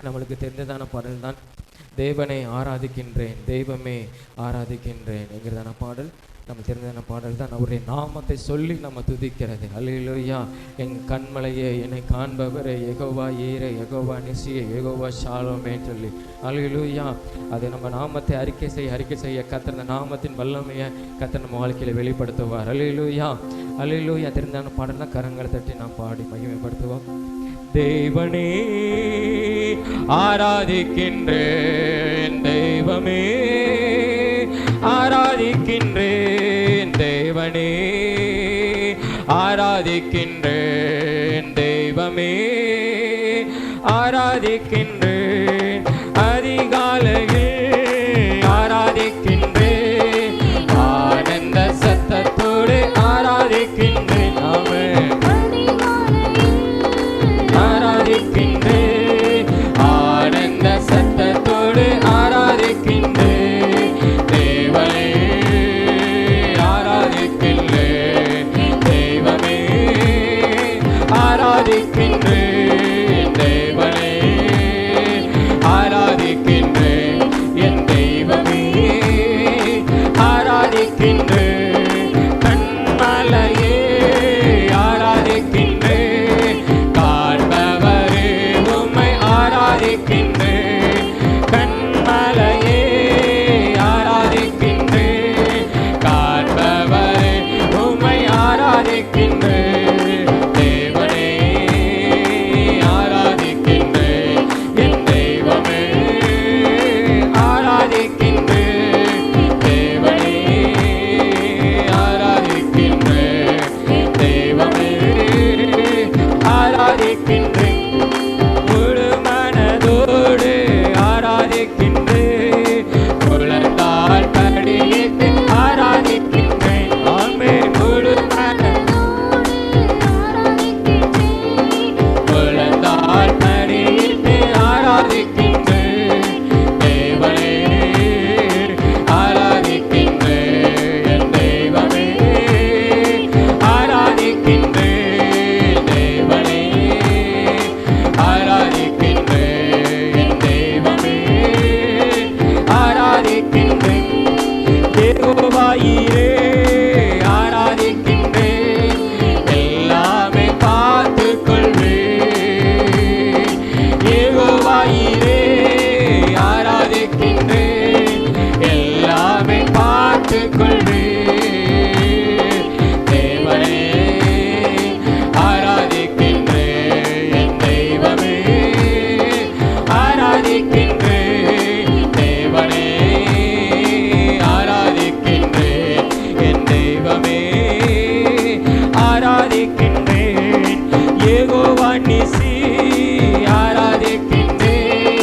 நம்மளுக்கு தெரிந்ததான பாடல் தான் தேவனை ஆராதிக்கின்றேன், தெய்வமே ஆராதிக்கின்றேன் என்கிறதான பாடல். நம்ம தெரிந்ததான பாடல் தான். அவருடைய நாமத்தை சொல்லி நம்ம துதிக்கிறது. அல்லேலூயா. என் கண்மலையே, என்னை காண்பவரே, யெகோவா ஈரே, யெகோவா நிசியே, யெகோவா ஷாலோமேன்னு சொல்லி அல்லேலூயா. அது நம்ம நாமத்தை அறிக்கை செய்ய கர்த்தர் நாமத்தின் வல்லமையை கர்த்தர் நம்ம வாழ்க்கையில் வெளிப்படுத்துவார். அல்லேலூயா, அல்லேலூயா. தெரிந்தான பாடல் தான். கரங்களை தட்டி நாம் பாடி மகிமைப்படுத்துவோம். தேவனே ஆராதிக்கின்றேன், தெய்வமே ஆராதிக்கின்றேன், தேவனே ஆராதிக்கின்றேன், தெய்வமே ஆராதிக்கின்றேன், அதிகாலையில் ஆராதிக்கின்றேன், ஆனந்த சத்தத்தோடு ஆராதிக்கின்றேன், ஆமென் ஆராதிக்கின்றேன், ஆனந்த சத்தத்தோடு ஆராதிக்கின்றேன், தேவனே ஆராதிக்கின்றேன், தெய்வமே ஆராதிக்கின்றேன், தேவனே ஆராதிக்கின்றேன், என் தெய்வமே ஆராதிக்கின்றேன், கண்மலையே ஆராதிக்கின்றேன், காண்பவரே உம்மை ஆராதிக்கின்றேன், கண்மலையே ஆராதிக்கின்றேன், காண்பவரே உம்மை ஆராதிக்கின்றேன், தேவனே ஆராதிக்கின்றேன், என் தெய்வமே ஆராதிக்கின்றேன், தேவனே ஆராதிக்கின்றேன், தெய்வமே ஆராதிக்கின்றேன், முழு மனதோடு ஆராதிக்கின்றேன், முழந்தாள் படியிட்டு ஆராதிக்கின்றேன், ஆமென் முழு முழந்தாள் படியிட்டு ஆராதிக்கின்றேன், தேவனே ஆராதிக்கின்றேன், என் தெய்வமே ஆராதிக்கின்றேன், தேவனே ஆராதிக்கின்றேன், என் தெய்வமே ஆராதிக்கின்றேன், யெகோவா ஈரே ஆராதிக்கின்றேன், எல்லாமே பார்த்துக் கொள்வேன், யெகோவா ஈரே ஆராதிக்கின்றேன், எல்லாமே பார்த்துக் கொள்வேன், தேவனே ஆராதிக்கின்றேன், என் தெய்வமே ஆராதிக்கின்றேன், தேவனே ஆராதிக்கின்றேன், என் தெய்வமே ஆராதிக்கின்றேன், யெகோவா நிசி ஆராதிக்கின்றேன்,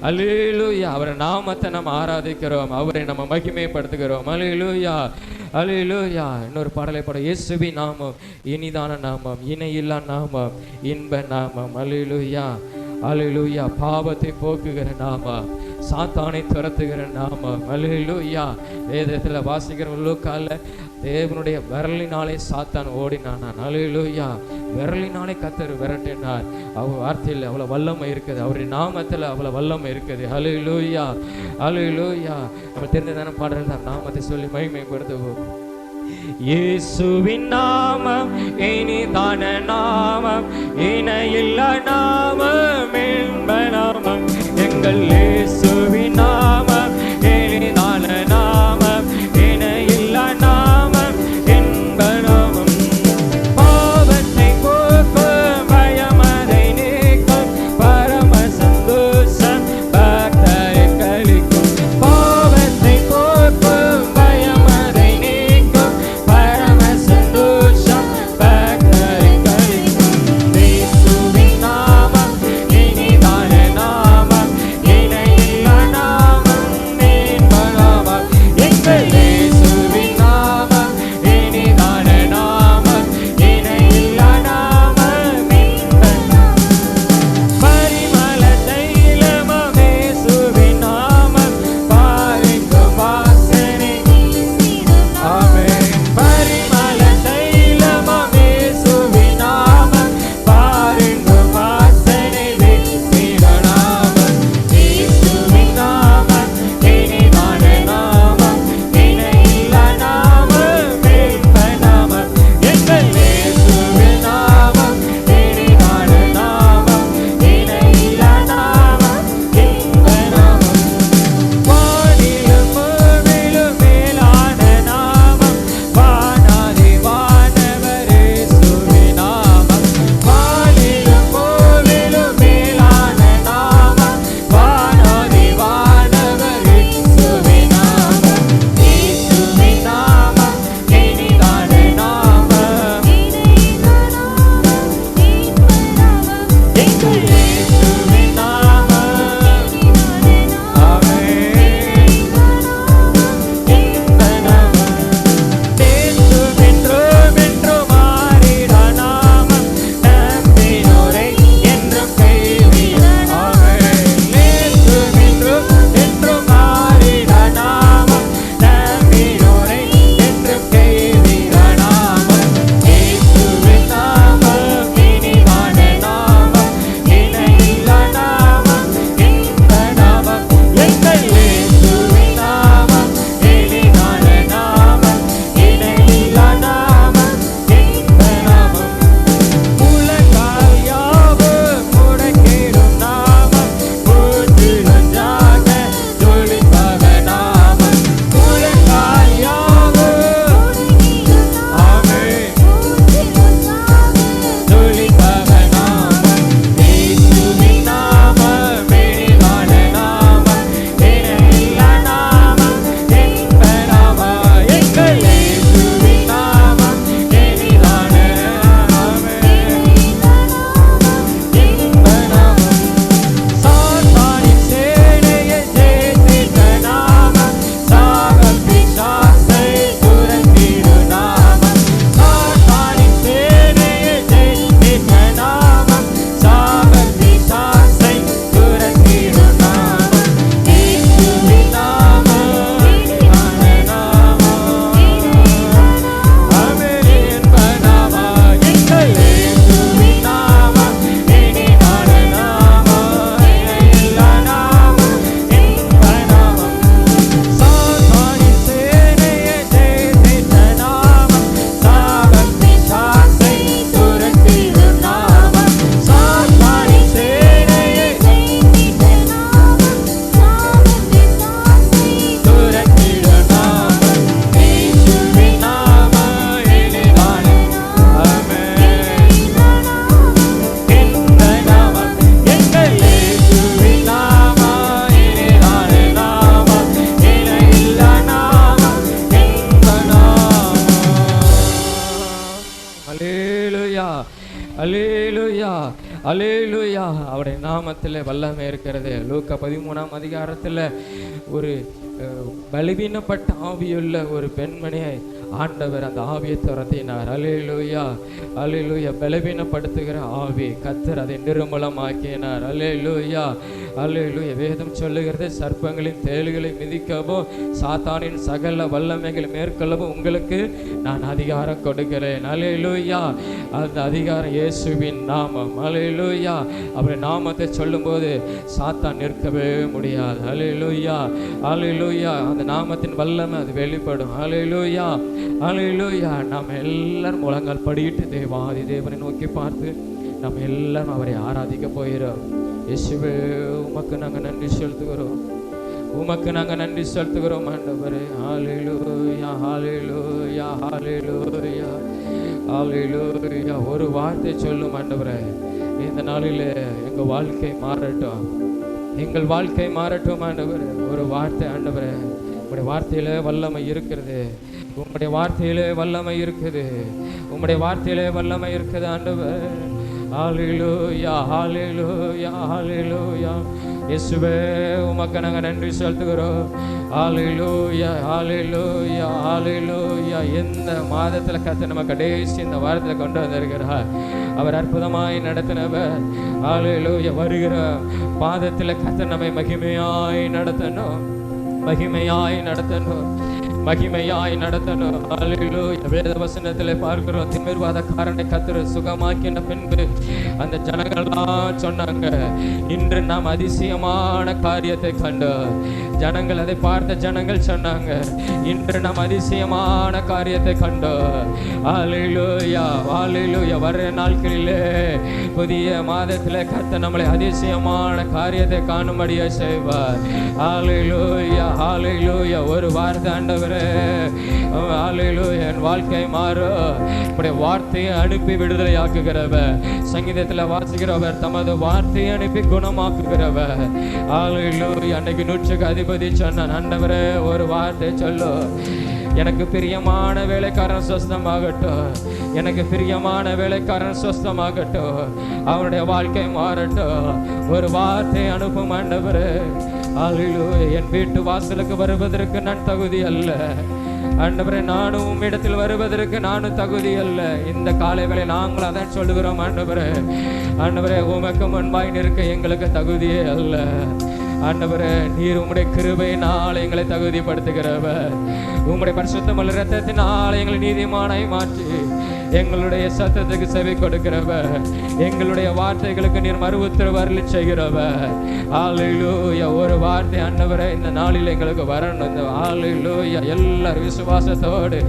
அல்லேலூயா. அவர் நாமத்தை நம்ம ஆராதிக்கிறோம், அவரை நம்ம மகிமைப்படுத்துகிறோம். அல்லேலூயா, அல்லேலூயா. இன்னொரு பாடலை பாட, இயேசுவின் நாமம் இனிதான நாமம், இணையில்லா நாமம், இன்ப நாமம். அல்லேலூயா, அல்லேலூயா. பாவத்தை போக்குகிற நாமம், சாத்தானை துரத்துகிற நாமம். அல்லேலூயா. வேதத்தில் வாசிக்கிற லூக்கால தேவனுடைய விரலினாலே சாத்தான் ஓடினான். அல்லேலூயா. விரலினாலே கர்த்தர் விரட்டினார். அவர் வார்த்தையில் அவ்வளோ வல்லமை இருக்குது, அவருடைய நாமத்தில் அவ்வளோ வல்லமை இருக்குது. அல்லேலூயா, அல்லேலூயா. நம்ம தெரிந்ததான பாடல் தான், நாமத்தை சொல்லி மகிமைப்படுத்துவோம். இயேசுவின் நாமம் இனிதான நாமம், இணையில்லா நாமம், இன்ப நாமம். எங்கள் இயேசுவின் நாமம் இனிதான நாமம், இணையில்லா நாமம், இன்ப நாமம். பாவத்தை போக்கும், பயம் அதை நீக்கும், பரம சந்தோஷம் பக்தரை கழிக்கும். பாவத்தை போக்கும், பயம் அதை நீக்கும், பரம சந்தோஷம் பக்தரை கழிக்கும். இயேசுவின் நாமம் இனிதான நாமம், இணையில்லா அல்லேலூயா. அவருடைய நாமத்தில் வல்லமை இருக்கிறது. லூக்கா 13ஆம் அதிகாரத்தில் ஒரு பலவீனப்பட்ட ஆவியுள்ள ஒரு பெண்மணியை ஆண்டவர் அந்த ஆவியை துரத்தினார். அல்லேலூயா, அல்லேலூயா. பலவீனப்படுத்துகிற ஆவி கர்த்தர் அதை நிர்மூலமாக்கினார். அல்லேலூயா, அல்லேலூயா. வேதம் சொல்லுகிறது, சர்ப்பங்களின் தேள்களை மிதிக்கவும் சாத்தானின் சகல வல்லமைகளை மேற்கொள்ளவும் உங்களுக்கு நான் அதிகாரம் கொடுக்கிறேன். அல்லேலூயா. அந்த அதிகாரம் இயேசுவின் நாமம். அல்லேலூயா. அவருடைய நாமத்தை சொல்லும்போது சாத்தான் நிற்கவே முடியாது. அல்லேலூயா, அல்லேலூயா. அந்த நாமத்தின் வல்லமை அது வெளிப்படும். அல்லேலூயா, அல்லேலூயா. நாம் எல்லாரும் முழங்கால் படியிட்டு தேவாதி தேவனை நோக்கி பார்த்து நாம் எல்லாரும் அவரை ஆராதிக்க போகிறோம். இயேசுவே, உமக்கு நாங்கள் நன்றி செலுத்துகிறோம், உமக்கு நாங்கள் நன்றி செலுத்துகிறோம் ஆண்டவரே. ஹல்லேலூயா, ஹல்லேலூயா, ஹல்லேலூயா, ஹல்லேலூயா. ஒரு வார்த்தை சொல்லும் ஆண்டவரே, இந்த நாளில் எங்கள் வாழ்க்கை மாறட்டும், எங்கள் வாழ்க்கை மாறட்டும் ஆண்டவரே. ஒரு வார்த்தை ஆண்டவரே, உங்களுடைய வார்த்தையில வல்லமை இருக்கிறது, உங்களுடைய வார்த்தையிலே வல்லமை இருக்குது, உங்களுடைய வார்த்தையிலே வல்லமை இருக்குது ஆண்டவர். ஹல்லேலூயா, ஹல்லேலூயா, ஹல்லேலூயா. இயேசுவே, உமக்கு நாங்கள் நன்றி செலுத்துகிறோம். ஹல்லேலூயா, ஹல்லேலூயா, ஹல்லேலூயா. எந்த மாதத்தில் கர்த்தர் நம்ம கடைசி இந்த வாரத்தில் கொண்டு வந்திருக்கிறார். அவர் அற்புதமாய் நடத்தினவர். ஹல்லேலூயா. வருகிற பாதத்தில் கர்த்தர் நம்மை மகிமையாய் நடத்தணும், மகிமையாய் நடத்தணும், மகிமையாய் நடத்தணும். அல்லேலூயா. வேத வசனத்திலே பார்க்கிறோம், திமிர்வாதக்காரனை கர்த்தர் சுகமாக்கின பின்பு அந்த ஜனங்கள்லாம் சொன்னாங்க, இன்று நாம் அதிசயமான காரியத்தை கண்டோம். ஜனங்கள் அதை பார்த்த ஜனங்கள் சொன்னாங்க, இன்று நாம் அதிசயமான காரியத்தை கண்டோம். அல்லேலூயா, அல்லேலூயா. வர்ற நாட்களிலே புதிய மாதத்திலே கர்த்தர் நம்மளை அதிசயமான காரியத்தை காணும்படியா செய்வார். அல்லேலூயா, அல்லேலூயா. ஒரு வார்த்தை ஆண்டவரே, அல்லேலூயா, என் வாழ்க்கை மாறும். உம்முடைய வார்த்தையை அனுப்பி விடுதலை ஆக்குகிறவர். சங்கீதத்தில் வாசிக்கிறவர், தமது வார்த்தையை அனுப்பி குணமாக்குகிறவர். அல்லேலூயா. அன்னைக்கு 100க்கு அதிபதி சொன்னான், ஆண்டவரே ஒரு வார்த்தை சொல்லு, எனக்கு பிரியமான வேலைக்காரன் சொஸ்தமாகட்டும், எனக்கு பிரியமான வேலைக்காரன் சொஸ்தமாகட்டும், அவனுடைய வாழ்க்கை மாறட்டும். ஒரு வார்த்தை அனுப்பும் ஆண்டவரே. அல்லேலூயா. என் வீட்டு வாசலுக்கு வருவதற்கு நான் தகுதி அல்ல ஆண்டவரே, நானும் உம்மிடத்தில் வருவதற்கு நானும் தகுதி அல்ல. இந்த காலை வேளை நாங்கள் அதான் சொல்லுகிறோம் ஆண்டவரே. ஆண்டவரே, உமக்கு முன்பாய் நிற்க எங்களுக்கு தகுதியே அல்ல ஆண்டவரே. நீர் உம்முடைய கிருபையினால் எங்களை தகுதிப்படுத்துகிறவர். உம்முடைய பரிசுத்தமுள்ள இரத்தத்தினால் எங்களை நீதிமானாய் மாற்றி எங்களுடைய சத்தத்துக்கு செவி கொடுக்கிறவர். எங்களுடைய வார்த்தைகளுக்கு நீர் மறு உத்தரவு அருளி செய்கிறவர். அல்லேலூயா. ஒரு வார்த்தை ஆண்டவரே இந்த நாளில் எங்களுக்கு வரணும். அல்லேலூயா. எல்லாரும் விசுவாசத்தோடு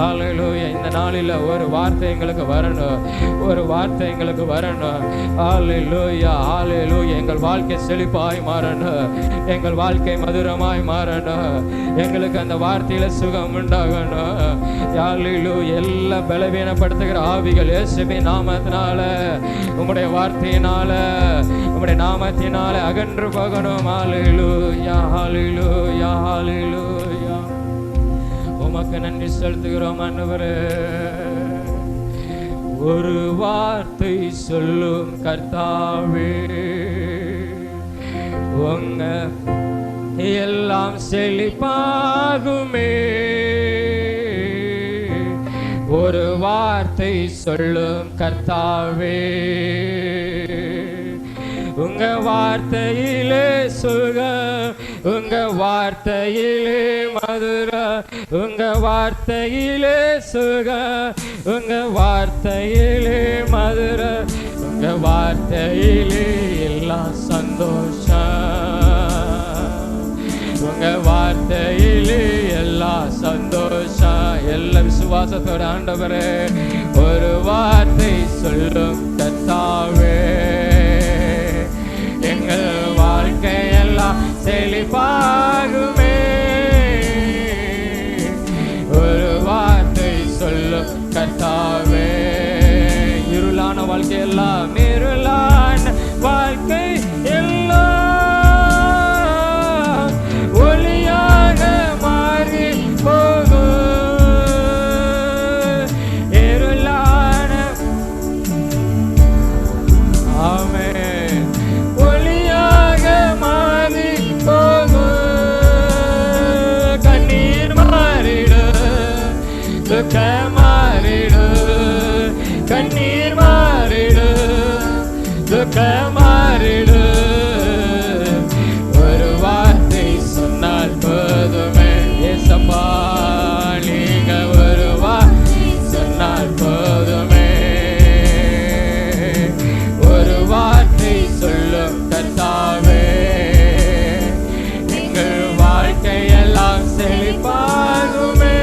அல்லேலூயா இந்த நாளில் ஒரு வார்த்தை எங்களுக்கு வரணும், ஒரு வார்த்தை எங்களுக்கு வரணும். அல்லேலூயா, அல்லேலூயா. எங்கள் வாழ்க்கை செழிப்பாய் மாறணும், எங்கள் வாழ்க்கை மதுரமாய் மாறணும், எங்களுக்கு அந்த வார்த்தையில சுகம் உண்டாகணும். அல்லேலூயா. எல்லா பலவீனப்படுத்துகிற ஆவிகள் இயேசுவின் நாமத்தினால, உம்முடைய வார்த்தையினால, உம்முடைய நாமத்தினால அகன்று போகணும். அல்லேலூயா, அல்லேலூயா, அல்லேலூயா. உமக்கு நன்றி செலுத்துகிறோம் ஆண்டவரே. ஒரு வார்த்தை சொல்லும் கர்த்தாவே, உங்க எல்லாம் செழிப்பாகுமே. ஒரு வார்த்தை சொல்லும் கர்த்தாவே, உங்க வார்த்தையிலே சுகம், உங்க வார்த்தையிலே மதுரம், உங்க வார்த்தையிலே சுகம், உங்க வார்த்தையிலே மதுரம், உங்க வார்த்தையிலே எல்லாம் சந்தோஷம், உங்க வார்த்தையிலே எல்லா சந்தோஷம். எல்லா விசுவாசத்தோட ஆண்டவரே, ஒரு வார்த்தை சொல்லும் கர்த்தாவே, எங்கள் வாழ்க்கையெல்லாம் செழிப்பாகுமே. ஒரு வார்த்தை சொல்லும் கர்த்தாவே, இருளான வாழ்க்கையெல்லாம், இருளான வாழ்க்கை எல்லாம் ஒளியாக மாறி போகும். இருளான துக்கமாறிடு. ஒரு வார்த்தை சொன்னால் போதுமே ஏசப்பா, நீங்க ஒரு வார்த்தை சொன்னால் போதுமே. ஒரு வார்த்தை சொல்லும் கர்த்தாவே, எங்கள் வாழ்க்கையெல்லாம் செழிப்பாகுமே.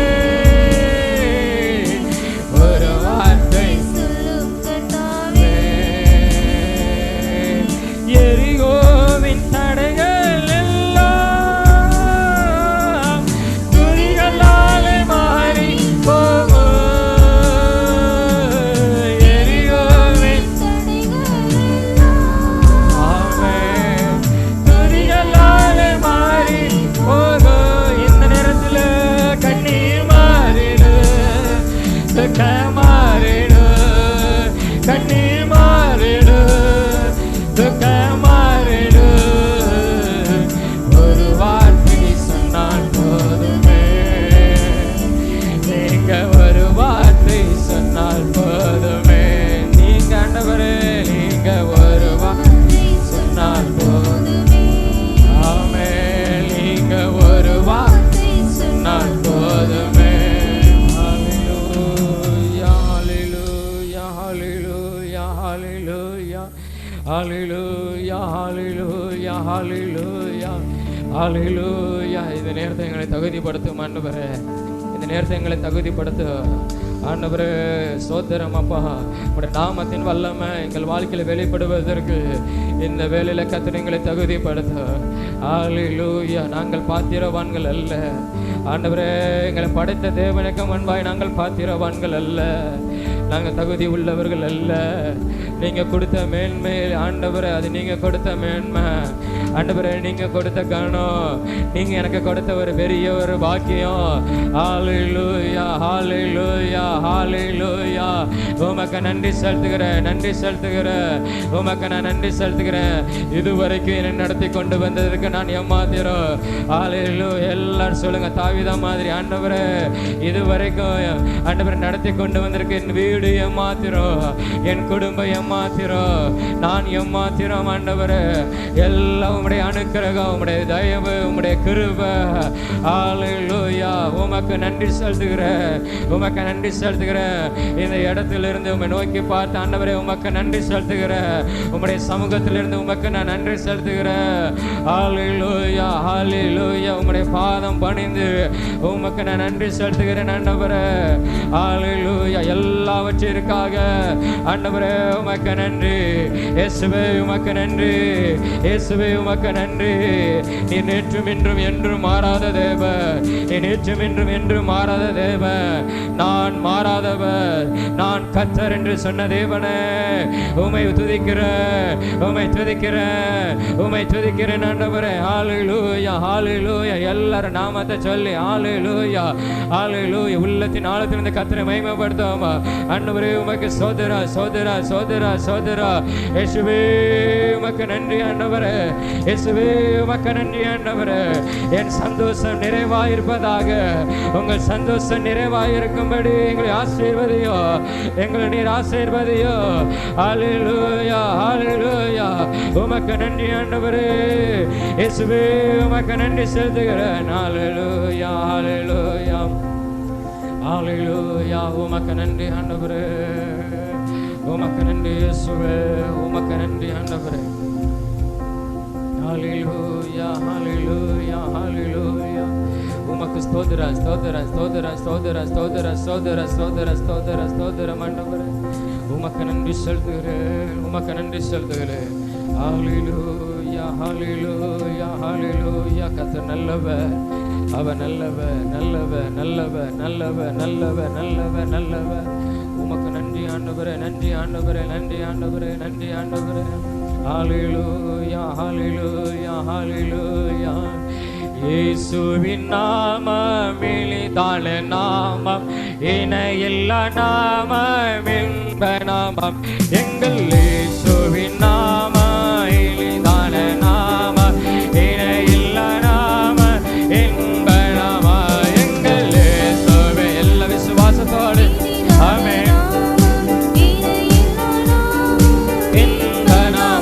ஒரு வார்த்தை சொல்லும் கர்த்தாவே. எரிகோவின் தடைகள் எல்லாம் துதிகளாலே மாறி போகும். எரிகோவின் ஆமென் துதிகளாலே மாறி போகும். இந்த நேரத்தில் கண்ணீர் மாறிடு, துக்கம் மாறிடு, கண்ணீர் மாறிடு, துக்கம் மாறிடு. ஒரு வார்த்தை சொன்னால் போதுமே, நீங்க ஒரு வார்த்தை சொன்னால் போதுமே. நீங்க ஆண்டவரே, நீங்க ஒரு வார்த்தை சொன்னால் போதுமே. ஆமென், நீங்க ஒரு வார்த்தை சொன்னால் போதுமே. ஹல்லேலூயா, ஹல்லேலூயா, ஹல்லேலூயா, ஹல்லேலூயா, ஹல்லேலூயா, ஹல்லேலூயா, ஹல்லேலூயா, ஹல்லேலூயா. இந்த நேரத்தை எங்களை தகுதிப்படுத்தும் ஆண்டவரே, இந்த நேரத்தை எங்களை தகுதிப்படுத்தும் ஆண்டவரே. சோதரம் அப்பா, உடைய நாமத்தின் வல்லமை எங்கள் வாழ்க்கையில் வெளிப்படுவதற்கு இந்த வேலையில கர்த்தர் எங்களை தகுதிப்படுத்த. ஹல்லேலூயா. நாங்கள் பாத்திரவான்கள் அல்ல ஆண்டவரே, எங்களை படைத்த தேவனுக்கு முன்பாய் நாங்கள் பாத்திரவான்கள் அல்ல, நாங்கள் தகுதி உள்ளவர்கள் அல்ல. நீங்க கொடுத்த மேன்மை ஆண்டவரே, அது நீங்க கொடுத்த மேன்மை ஆண்டவரே, நீங்க கொடுத்த கணம், நீங்க எனக்கு கொடுத்த ஒரு பெரிய ஒரு பாக்கியம். ஹல்லேலூயா, ஹல்லேலூயா, ஹல்லேலூயா. உமக்கு நன்றி செலுத்துகிறேன், நன்றி செலுத்துகிறேன், உமக்கு நான் நன்றி செலுத்துகிறேன். இதுவரைக்கும் என்னை நடத்தி கொண்டு வந்ததற்கு நான் ஏமாத்திரம். ஹல்லேலூயா. எல்லாரும் சொல்லுங்க தாவீது மாதிரி, ஆண்டவரே இதுவரைக்கும் ஆண்டவரே நடத்தி கொண்டு வந்திருக்கு என் வீடு ஏமாத்திரம், என் குடும்பம் ஏமாத்திரம், நான் ஏமாத்திரம். ஆண்டவரே எல்லாம் உம்முடைய அனுக்கிரகம், உம்முடைய தயவு, உம்முடைய கிருபை. ஹல்லேலூயா. உமக்கு நன்றி செலுத்துகிறேன், உமக்கு நன்றி செலுத்துகிறேன். இந்த இடத்திலிருந்து உம்மை நோக்கி பார்த்து ஆண்டவரே உமக்கு நன்றி செலுத்துகிறேன், உம்முடைய சமூகத்திலிருந்து உமக்கு நான் நன்றி செலுத்துகிறேன். ஹல்லேலூயா, ஹல்லேலூயா. உம்முடைய பாதம் பணிந்து உமக்கு நான் நன்றி செலுத்துகிறேன் ஆண்டவரே. ஹல்லேலூயா. எல்லாவற்றிற்காக ஆண்டவரே உமக்கு நன்றி. இயேசுவே உமக்கு நன்றி, இயேசுவே உமக்கு நன்றி. நீ நேற்றும் இன்றும் என்றும் மாறாத தேவன், நீ நேற்றும் இன்றும் என்றும் மாறாத தேவன். நான் மாறாதவர், நான் கர்த்தர் என்று சொன்ன தேவனே, உம்மை துதிக்கிறேன், உம்மை துதிக்கிறேன், உம்மை துதிக்கிறேன் ஆண்டவரே. ஹல்லேலூயா, ஹல்லேலூயா. எல்லாரும் நாமத்தை சொல்லி ஹல்லேலூயா, ஹல்லேலூயா. உள்ளத்தின் ஆழத்திலிருந்து கர்த்தரை மகிமைப்படுத்துவோம் ஆண்டவரே. உமக்கு சோதரா, சோதரா, சோதரா, சோதரா. இயேசுவே உமக்கு நன்றி ஆண்டவரே, இயேசுவே உமக்கு நன்றி ஆண்டவரே. என் சந்தோஷம் நிறைவாயிருப்பதாக, உங்கள் சந்தோஷம் நிறைவாயிருக்கும்படி எங்களை ஆசீர்வதியோ, எங்களை நீர் ஆசீர்வதியோ. ஹல்லேலூயா, ஹல்லேலூயா. உமக்கு நன்றி ஆண்டவரே, இயேசுவே உமக்கு நன்றி செலுத்துகிறேன். ஹல்லேலூயா, ஹல்லேலூயா, ஹல்லேலூயா. உமக்கு நன்றி ஆண்டவரே, உமக்கு நன்றி இயேசுவே, உமக்கு நன்றி ஆண்டவரே. ஹல்லேலூயா, ஹல்லேலூயா, ஹல்லேலூயா. உமக்கு ஸ்தோத்திர, ஸ்தோத்திர, ஸ்தோத்திர, ஸ்தோத்திர, ஸ்தோத்திர, ஸ்தோத்திர, ஸ்தோத்திர, ஸ்தோத்திர, ஸ்தோத்திரம் ஆண்டவரே. உமக்கு நன்றி செலுத்துகிறேன், உமக்கு நன்றி செலுத்துகிறேன். ஹல்லேலூயா, ஹல்லேலூயா, ஹல்லேலூயா. கர்த்தர் நல்லவர், அவர் நல்லவர், நல்லவர், நல்லவர், நல்லவர், நல்லவர், நல்லவர், நல்லவர். உமக்கு நன்றி ஆண்டவரே, நன்றி ஆண்டவரே, நன்றி ஆண்டவரே, நன்றி ஆண்டவரே. ஹல்லேலூயா, ஹல்லேலூயா, ஹல்லேலூயா. இயேசுவின் நாமம் இனிதான நாமம், இணையில்லா நாமம், இன்ப நாமம். எங்கள் இயேசுவின் நாமம் இனிதான நாமம், இணையில்லா நாமம், இன்ப நாமம். எங்கள் இயேசுவே. எல்லா விசுவாசத்தோடு ஆமென். இன்ப நாமம்,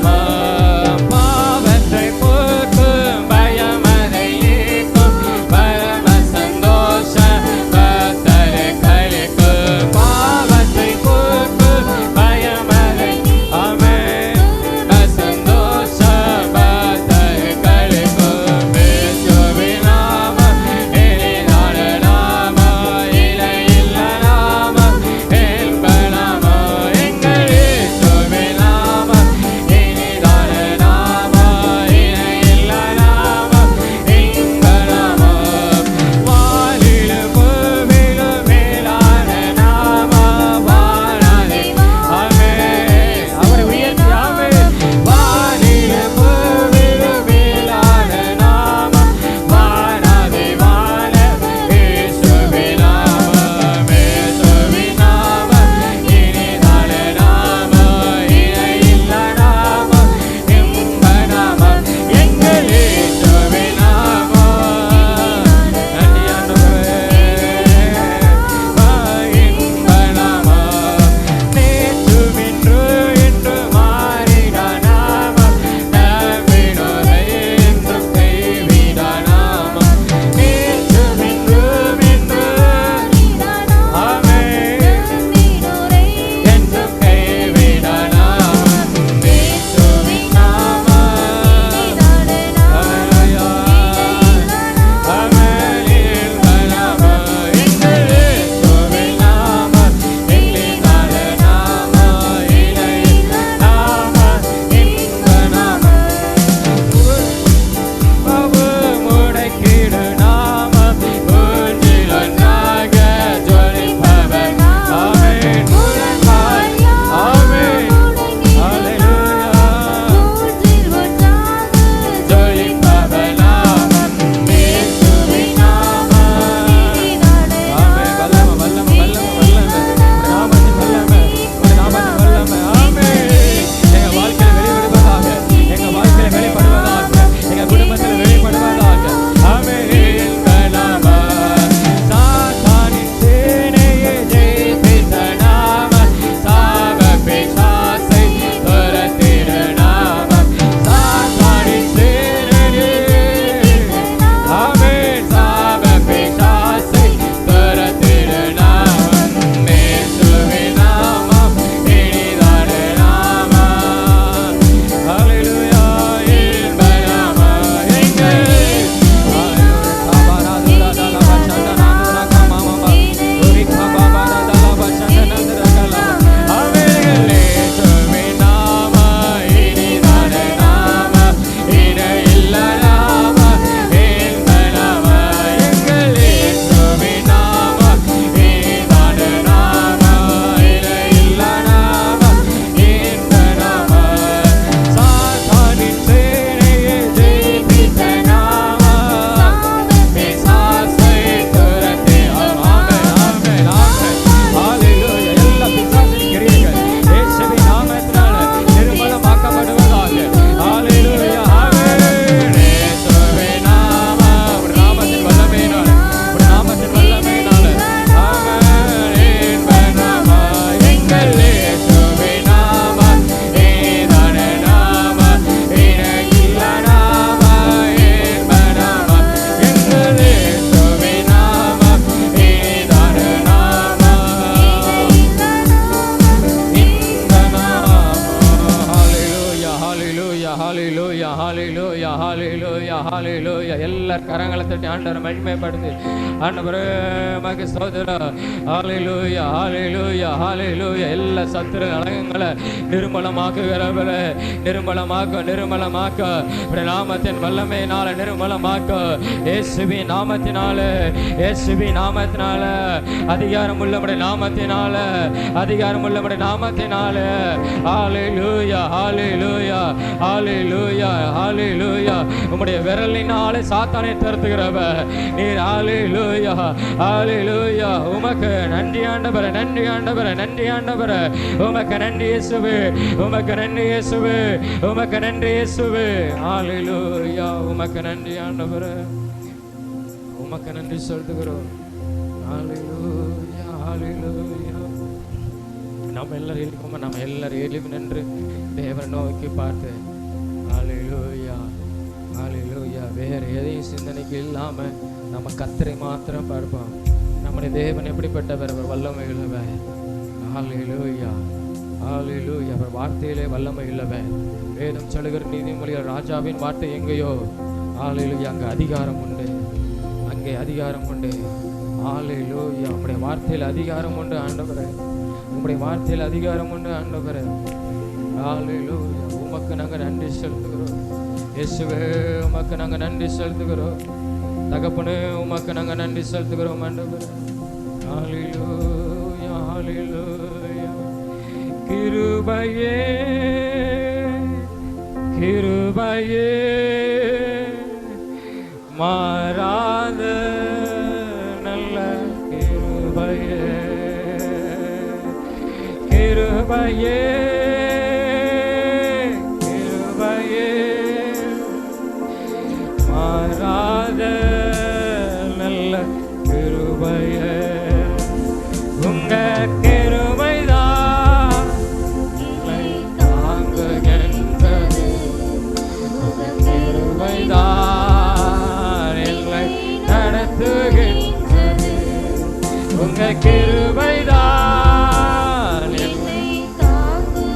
ஹalleluya ஹalleluya ஹalleluya ஹalleluya ஹalleluya. எல்லா கரங்களை தட்டி ஆண்டவரை மகிமைப்படுத்தி ஆண்டவரே மகே ஸ்தோத்திரம். ஹalleluya ஹalleluya ஹalleluya. எல்லா சத்துரு அலகங்களை நிர்மலமாக்குகிறவரே, நிர்மலமாக்க நாமத்தின் வல்லமையினால நிர்மலமாக்க, இயேசுவின் நாமத்தினால, இயேசுவின் நாமத்தினால, அதிகாரம் உள்ளவருடைய நாமத்தினால, அதிகாரம் உள்ளவருடைய நாமத்தினால. ஹalleluya ஹalleluya ஹalleluya ஹalleluya. உம்முடைய விரலினாலே சாத்தானை துரத்துகிறவர் நீர். ஹalleluya ஹalleluya. உமக்கு நன்றி ஆண்டவரே, நன்றி ஆண்டவரே, நன்றி ஆண்டவரே. உமக்கு நன்றி இயேசுவே, உமக்கு நன்றி இயேசுவே, உமக்கு நன்றி இயேசுவே. ஹalleluya. உமக்கு நன்றி ஆண்டவரே, உமக்கு நன்றி சொல்லுகிறோம். ஹalleluya ஹalleluya. நம்ம எல்லாரும் எழுப்பி நின்று தேவனை நோக்கி பார்த்து ஹalleluya ஹalleluya. வேற எதையும் சிந்தனைக்கு இல்லாம நம்ம கர்த்தரை மாத்திரம் பார்ப்போம். நம்முடைய தேவன் எப்படிப்பட்டவர்? அவர் வல்லமை உள்ளவர். ஹalleluya ஹalleluya. அவர் வார்த்தையிலே வல்லமை உள்ளவர். வேதம் சொல்லுகிற நீதிமொழிகள் ராஜாவின் வார்த்தை எங்கேயோ ஹalleluya அங்கே அதிகாரம் உண்டு, அங்கே அதிகாரம் உண்டு. ஹalleluya. நம்முடைய வார்த்தையில் அதிகாரம் உண்டு ஆண்டவரே, உம்முடைய வார்த்தையில் அதிகாரம் உண்டு ஆண்டவரே. ஹalleluya. உமக்கு நாங்கள் நன்றி செலுத்துகிறோம் இயேசுவே, உமக்கு நாங்கள் நன்றி செலுத்துகிறோம் தகப்பனே, உமக்கு நாங்கள் நன்றி செலுத்துகிறோம் ஆண்டவரே. ஹalleluya ஹalleluya. கிருபையே கிருபையே மாறாத நல்ல கிருபையே, கிருபையே கிருபையே மாறாத நல்ல கிருபையே. உங்க கிருபைதான் தாங்குகின்றது, உங்க கிருபைதான் என்னை நடத்துகின்றது, உங்க கிருபைதான் என்னை தாங்குகின்றது.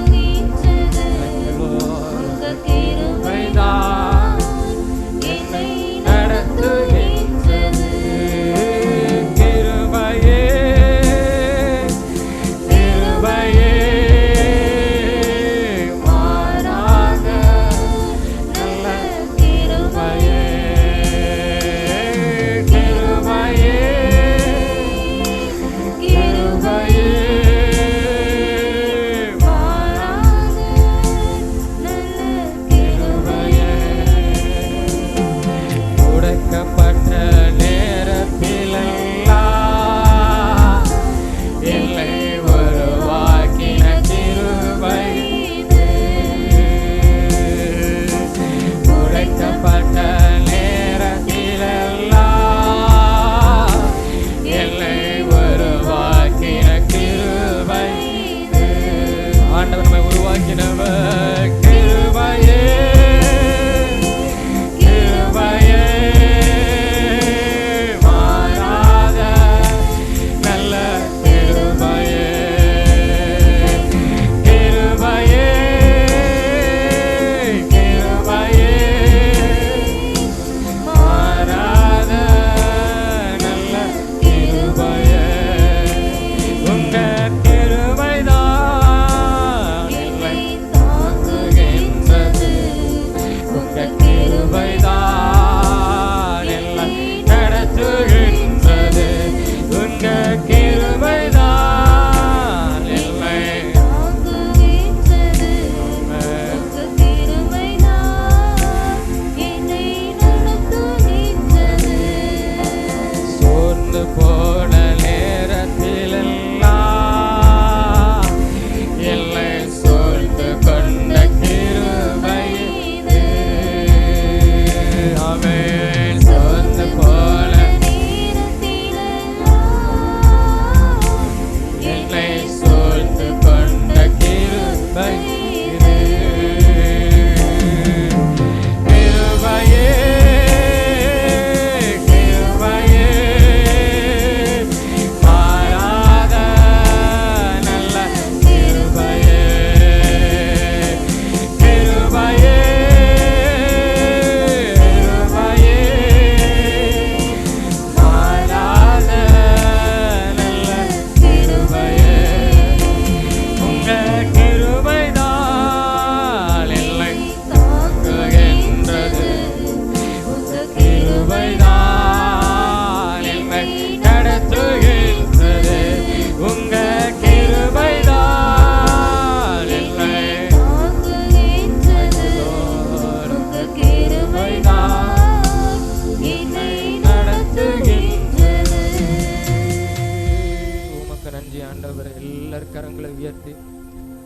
உயர்த்தி,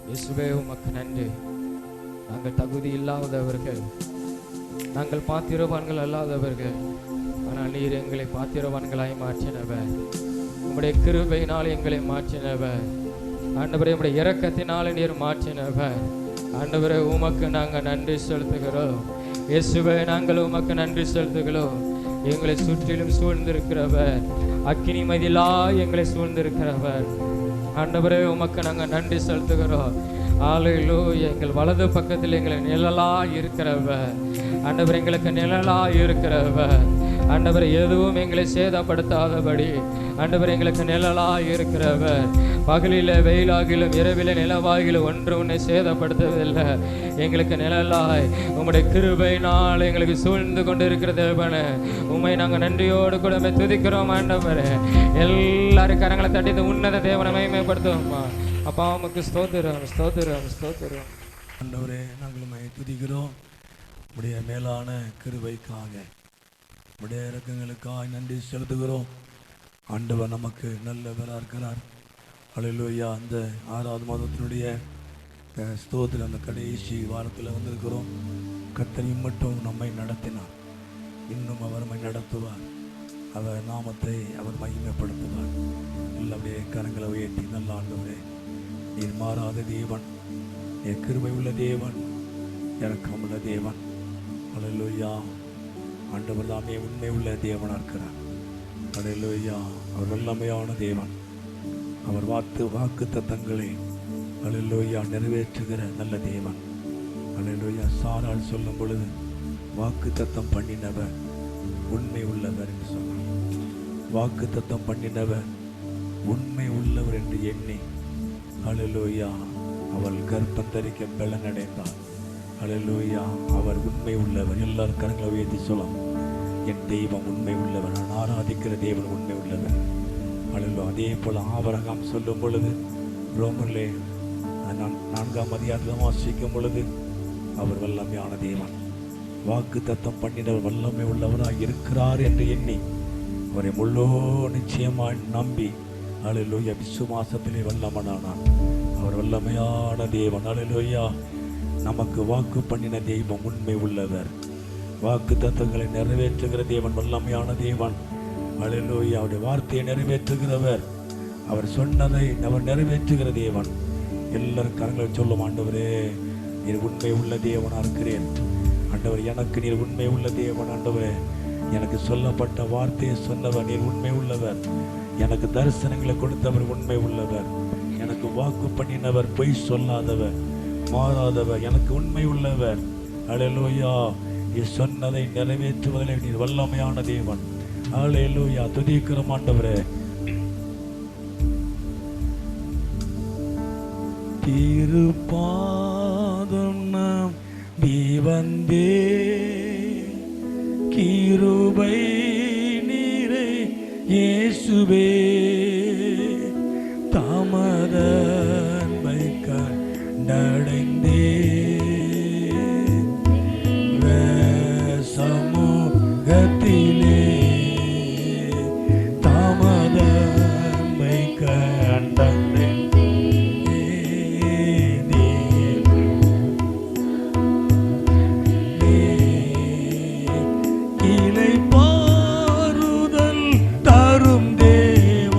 இயேசுவே உமக்கு நன்றி. நாங்கள் தகுதி இல்லாதவர்கள், நாங்கள் பாத்திரவான்கள் அல்லாதவர்கள், ஆனால் நீர் எங்களை பாத்திரவான்களாய் மாற்றினவர். உம்முடைய கிருபையினால் எங்களை மாற்றினவர். ஆண்டவரே, உம்முடைய இரக்கத்தினால நீர் மாற்றினவர். ஆண்டவரே, உமக்கு நாங்கள் நன்றி செலுத்துகிறோம். இயேசுவே, நாங்கள் உமக்கு நன்றி செலுத்துகிறோம். எங்களை சுற்றிலும் சூழ்ந்திருக்கிறவர், அக்கினி மதிலா எங்களை சூழ்ந்திருக்கிறவர். ஆண்டவரே, உமக்கு நாங்கள் நன்றி செலுத்துகிறோம். ஹல்லேலூயா. எங்கள் வலது பக்கத்தில் எங்களை நிழலா இருக்கிறவர். ஆண்டவர், எங்களுக்கு நிழலா இருக்கிறவர். ஆண்டவர், எதுவும் எங்களை சேதப்படுத்தாதபடி ஆண்டவர் எங்களுக்கு நிழலா இருக்கிறவர். பகலில் வெயிலாகிலும் இரவில நிலவாகிலும் ஒன்று உன்னை சேதப்படுத்தவில்லை. எங்களுக்கு நிழலாய் உம்முடைய கிருபையினால் எங்களுக்கு சூழ்ந்து கொண்டு இருக்கிற தேவனே, உம்மை நாங்கள் நன்றியோடு கூட துதிக்கிறோம். ஆண்டவரே, எல்லாரும் கரங்களை தட்டி உன்னத தேவனை மகிமைப்படுத்துவோம்மா. அப்பா, உமக்கு ஸ்தோத்திரம், ஸ்தோத்திரம், ஸ்தோத்திரம். ஆண்டவரே, நாங்கள் உம்மை துதிக்கிறோம். உடைய மேலான கிருபைக்காக, உடைய இரக்கங்களுக்காக நன்றி செலுத்துகிறோம். ஆண்டவர் நமக்கு நல்லவராக இருக்கிறார். ஹல்லேலூயா. அந்த 6வது மாதத்தினுடைய ஸ்தோத்திரம் அந்த கடைசி வாரத்தில் வந்திருக்கிறோம். கர்த்தர் மட்டும் நம்மை நடத்தினார், இன்னும் அவர் நம்மை நடத்துவார். அவர் நாமத்தை அவர் மகிமைப்படுத்துவார். நல்லபடியே கரங்களை உயர்த்தி, நல்ல ஆண்டவரே, நீர் மாறாத தேவன், நீர் கிருபை உள்ள தேவன், இரக்கமுள்ள தேவன். ஹல்லேலூயா. ஆண்டவர் தாமே உண்மை உள்ள தேவனாக இருக்கிறார். ஹல்லேலூயா. அவர் வல்லமையான தேவன். அவர் வாக்கு தத்தங்களை ஹல்லேலூயா நிறைவேற்றுகிற நல்ல தேவன். ஹல்லேலூயா. சாரால் சொல்லும் பொழுது வாக்கு தத்தம் பண்ணினவர் உண்மை உள்ளவர் என்று சொன்னார். வாக்கு தத்தம் பண்ணினவர் உண்மை உள்ளவர் என்று எண்ணி ஹல்லேலூயா அவள் கர்ப்பம் தரிக்க பலனடைந்தார். ஹல்லேலூயா. அவர் உண்மை உள்ளவர். எல்லாரும் கரங்களை உயர்த்தி சொல்லலாம். என் தெய்வம் உண்மை உள்ளவர், நான் ஆராதிக்கிற தேவன் உண்மை உள்ளவர். ஹல்லேலூயா. அதே போல் ஆபிரகாம் சொல்லும் பொழுது ரோமரிலே 4ஆம் அதிகாரத்தில் வாசிக்கும் பொழுது அவர் வல்லமையான தேவன், வாக்கு தத்தம் பண்ணினவர் வல்லமை உள்ளவராக இருக்கிறார் என்று எண்ணி அவரை முழு நிச்சயமாய் நம்பி ஹல்லேலூயா விசுவாசத்திலே வல்லமனானார். அவர் வல்லமையான தேவன். ஹல்லேலூயா. நமக்கு வாக்கு பண்ணின தெய்வம் உண்மை உள்ளவர். வாக்கு தத்தங்களை நிறைவேற்றுகிற தேவன் வல்லமையான தேவன். ஹல்லேலூயா. அவருடைய வார்த்தையை நிறைவேற்றுகிறவர், அவர் சொன்னதை அவர் நிறைவேற்றுகிற தேவன். எல்லாரும் கரங்களை சொல்லும். ஆண்டவரே, நீர் உண்மை உள்ள தேவனாக இருக்கிறேன். ஆண்டவர், எனக்கு நீர் உண்மை உள்ள தேவன். ஆண்டவரே, எனக்கு சொல்லப்பட்ட வார்த்தையை சொன்னவர் நீர் உண்மை உள்ளவர். எனக்கு தரிசனங்களை கொடுத்தவர் உண்மை உள்ளவர். எனக்கு வாக்கு பண்ணினவர் பொய் சொல்லாதவர், மாறாதவர், எனக்கு உண்மை உள்ளவர். ஹல்லேலூயா. நீ சொன்னதை நிறைவேற்றுவதில் நீர் வல்லமையான தேவன். ஹல்லேலூயா. துதிக்கிறோம் ஆண்டவரே. திருப்பாதம் நம்பி வந்தே, கிருபை நீரை இயேசுவே, தாமத அன்பை கண்டடைந்தே, சமூகத்திலே தாமத அன்பை கண்டடைந்தே, இலை பாருதல் தரும் தேவ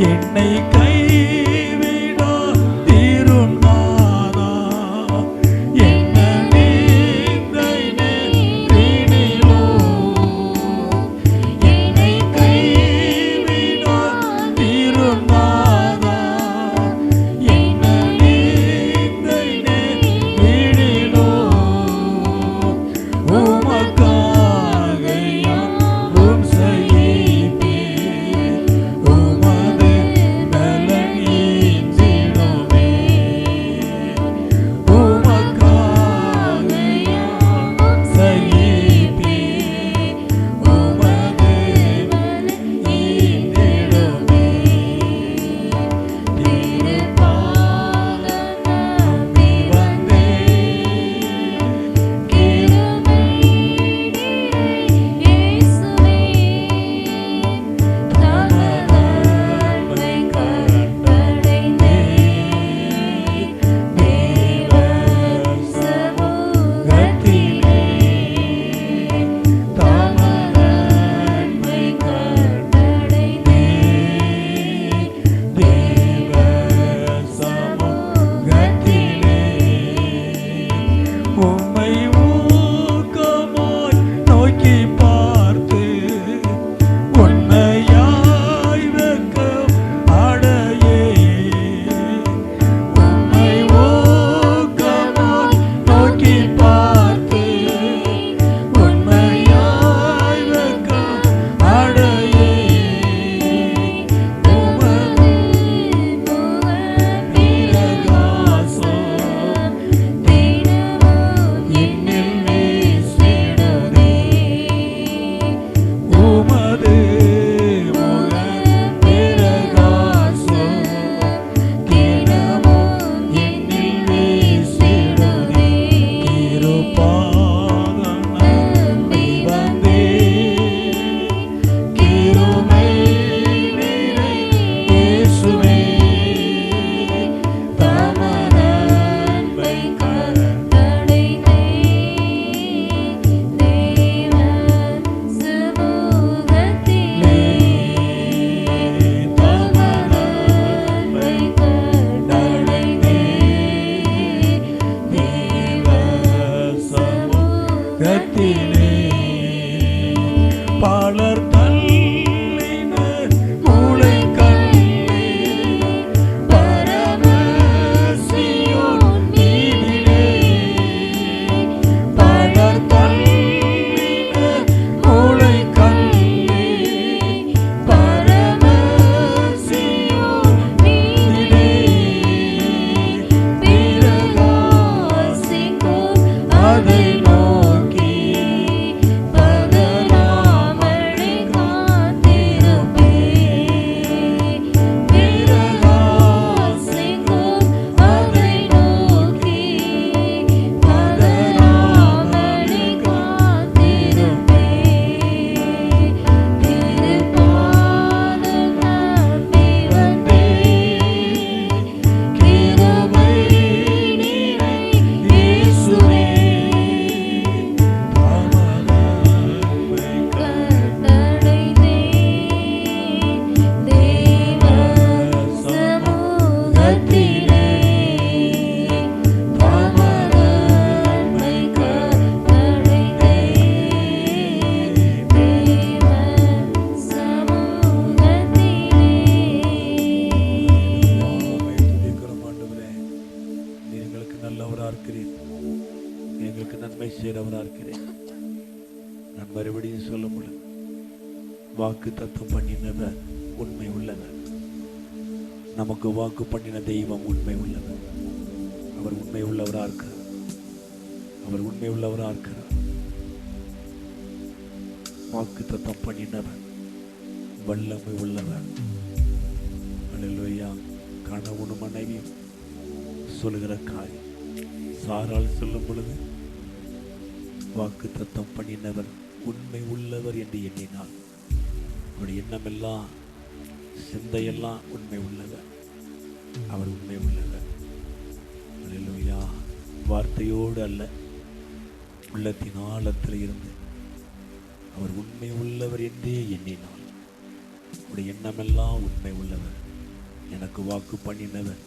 என்னை கைவிடா தீரும் நாதா என்ன நிந்தை நெற்றினிலோ என்னை கைவிடா தீரும் நாதா என்ன நிந்தை நெற்றினிலோ உமக்காக யாவும் செய்வேன் உமது நலன் ஈந்திடுமே உமக்காக யாவும் செய்வேன் உமது நலன் ஈந்திடுமே திருப்பாதம் நம்பி வந்தேன் கிருபை இயேசுவே தமதன்மை கண்டடைந்தேன் தேவ சமூகத்திலே தமதன்மை கண்டடைந்தேன் தேவ சமூகத்திலே உம்மை ஊக்கமாய் நோக்கி பார்த்து உண்மையாய் வெட்கம் அடையே உம்மை ஊக்கமாய் நோக்கி பார்த்து உண்மையாய் வெட்கம் அடையே உமது பிரகாசம் தினமும் என்னில் வீசிடுதே உமது முக பிரகாசம் தினமும் என்னில் வீசிடுதே திருப்பாதம் நம்பி வந்தேன் கிருபை நிறை இயேசுவே தமதன்மை கண்டடைந்தேன் தேவ சமூகத்திலே தமதன்மை கண்டடைந்தேன் தேவ சமூகத்திலே பலர் தள்ளின மூளை கல்லே பரமசியோன் மீதிலே பலர் தள்ளின மூளை கல்லே பரமசியோன் மீதிலே பிரகாசிக்கும் அதை நோக்கி பகலாமழை காத்திருப்பேன் பிரகாசிக்கும் அதை நோக்கி பகலாமழை காத்திருப்பேன் திருப்பாதம் நம்பி வந்தேன் கிருபை நிறை இயேசுவே தமதன்மை கண்டடைந்தேன் தேவ சமூகத்திலே தமதன்மை கண்டடைந்தேன் தேவ சமூகத்திலே எங்களுக்கு நல்லவரா இருக்கிறீர் எங்களுக்கு நன்மை செய்கிறவரா இருக்கிறேன் நான் மறுபடியும் சொல்ல முடியும் வாக்கு தத்துவம் பண்ணினவர் உண்மை உள்ளவர் நமக்கு வாக்கு பண்ணின தெய்வம் உண்மை உள்ளவர் அவர் உண்மை உள்ளவரா இருக்கிறார் அவர் உண்மை உள்ளவரா இருக்கிறார் வாக்கு தத்துவம் பண்ணினவர் வல்லமை உள்ளவர் அல்லேலூயா கணவனும் மனைவியும் சொல்லுகிற காரியம் சாரால் சொல்லும் பொழுது வாக்கு தத்தம் பண்ணினவர் உண்மை உள்ளவர் என்று எண்ணினார் அவருடைய எண்ணமெல்லாம் சிந்தையெல்லாம் உண்மை உள்ளவர் அவர் உண்மை உள்ளவர் அல்லேலூயா வார்த்தையோடு அல்ல உள்ளத்தின் ஆழத்தில் இருந்து அவர் உண்மை உள்ளவர் என்றே எண்ணினார் உடைய எண்ணமெல்லாம் உண்மை உள்ளவர். எனக்கு வாக்கு பண்ணினவர்,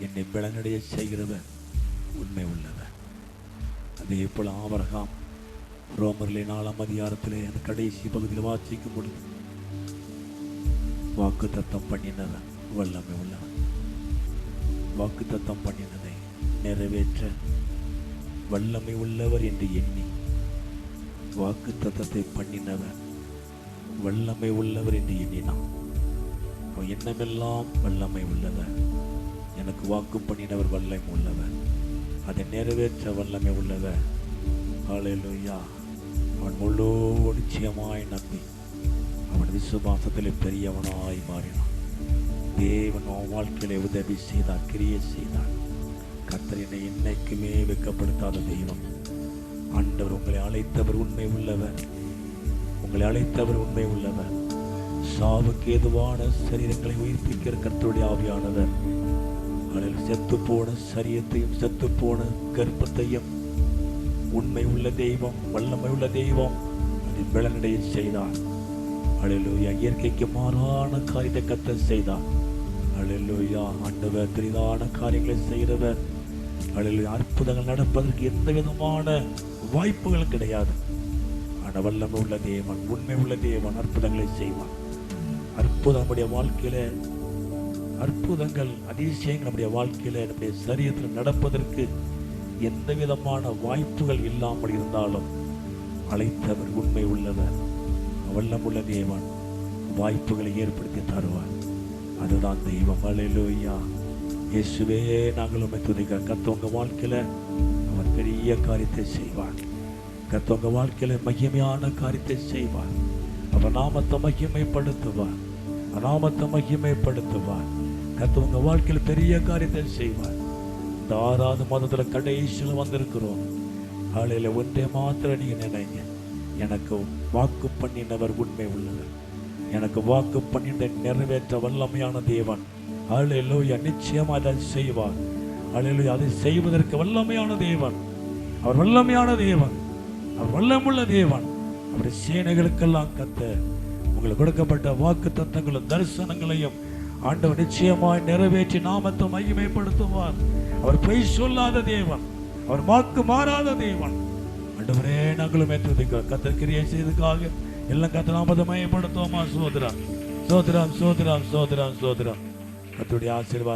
என்னை பலனடைய செய்கிறவர் உண்மை உள்ளவர். அதே போல ஆபிரகாம் ரோமரிலே 4ஆம் அதிகாரத்திலே அந்த கடைசி பகுதியில் வாசிக்கும் பொழுது வாக்கு தத்தம் பண்ணினவர் வல்லமை உள்ளவர். வாக்கு தத்தம் பண்ணினதை நிறைவேற்ற வல்லமை உள்ளவர் என்று எண்ணி வாக்கு தத்தத்தை பண்ணினவர் வல்லமை உள்ளவர் என்று எண்ணினான். அவன் எண்ணமெல்லாம் வல்லமை உள்ளவர். எனக்கு வாக்கு பண்ணினவர் வல்லமை உள்ளவர், அதை நிறைவேற்ற வல்லமை உள்ளவர். ஹல்லேலூயா. அவன் முழு நிச்சயமாய் நம்பி அவன் விசுவாசத்திலே பெரியவனாய் மாறினான். தேவன் அவன் வாழ்க்கையிலே உதவி செய்தார், கிரியை செய்தார். கர்த்தர் என்னை என்னைக்குமே வெட்கப்படுத்தாத தெய்வம். ஆண்டவர் உங்களை அழைத்தவர் உண்மை உள்ளவர், உங்களை அழைத்தவர் உண்மை உள்ளவர். சாவுக்கு ஏதுவான சரீரங்களை உயிர்ப்பிக்கிற கர்த்தருடைய ஆவியானவர் அதில் செத்து போன சரீரத்தையும் செத்து போன கர்ப்பத்தையும் உண்மை உள்ள தெய்வம், வல்லமை உள்ள தெய்வம் அதை பலனடைய செய்தார். அல்லேலூயா. இயற்கைக்கு மாறான காரியத்தை கர்த்தர் செய்தார். அல்லேலூயா. ஆண்டவர் பெரிதான காரியங்களை செய்கிறவர். அல்லேலூயா. அற்புதங்கள் நடப்பதற்கு எந்த விதமான வாய்ப்புகள் கிடையாது. ஆனால் வல்லமை உள்ள தேவன், உண்மை உள்ள தேவன் அற்புதங்களை செய்வார். அற்புதம் நம்முடைய வாழ்க்கையில, அற்புதங்கள் அதிசயங்கள் நம்முடைய வாழ்க்கையில நம்முடைய சரீரத்தில் நடப்பதற்கு எந்த விதமான வாய்ப்புகள் இல்லாமல் இருந்தாலும் அழைத்தவர் உண்மை உள்ளவர், வல்லமுள்ள தேவன் வாய்ப்புகளை ஏற்படுத்தி தருவார். அதுதான் தெய்வம். அல்லேலூயா. இயேசுவே, நாங்கள் உம்மை துதிக்கிறோம். கர்த்தர் உங்க வாழ்க்கையில அவர் பெரிய காரியத்தை செய்வார். கர்த்தர் உங்க வாழ்க்கையில மகிமையான காரியத்தை செய்வார். அவர் நாமத்தை மகிமைப்படுத்துவார், நாமத்தை மகிமைப்படுத்துவார். கர்த்தர் உங்க வாழ்க்கையில பெரிய காரியத்தை செய்வார். இந்த 6வது மாதத்துல கடைசியில் வந்திருக்கிறோம். ஆளையில ஒன்றே மாத்திரம் நீங்க நினைங்க, எனக்கு வாக்கு பண்ணினவர் உண்மை உள்ளவர், எனக்கு வாக்கு பண்ணின நிறைவேற்ற வல்லமையான தேவன். அல்லேலூயா. நிச்சயமா அதை செய்வார். அல்லேலூயா. அதை செய்வதற்கு வல்லமையான தேவன், அவர் வல்லமையான தேவன், அவர் வல்லமுள்ள தேவன். அவருடைய சேனைகளுக்கெல்லாம் கர்த்தர் உங்களுக்கு கொடுக்கப்பட்ட வாக்கு தத்தங்களும் தரிசனங்களையும் ஆண்டவர் நிச்சயமாய் நிறைவேற்றி நாமத்தை மகிமைப்படுத்துவார். அவர் பொய் சொல்லாத தேவன், அவர் வாக்கு மாறாத தேவன். ஆண்டவரே, நாங்களும் ஏற்றுக்கிறோம். கர்த்தர் கிரியை செய்ததுக்காக எல்லாம் கர்த்தர் நாமத்தை மகிமைப்படுத்துவோமா? சோதரம் சோதரம் சோதரம் சோதரம் சோதரம். கர்த்தருடைய ஆசீர்வாதம்.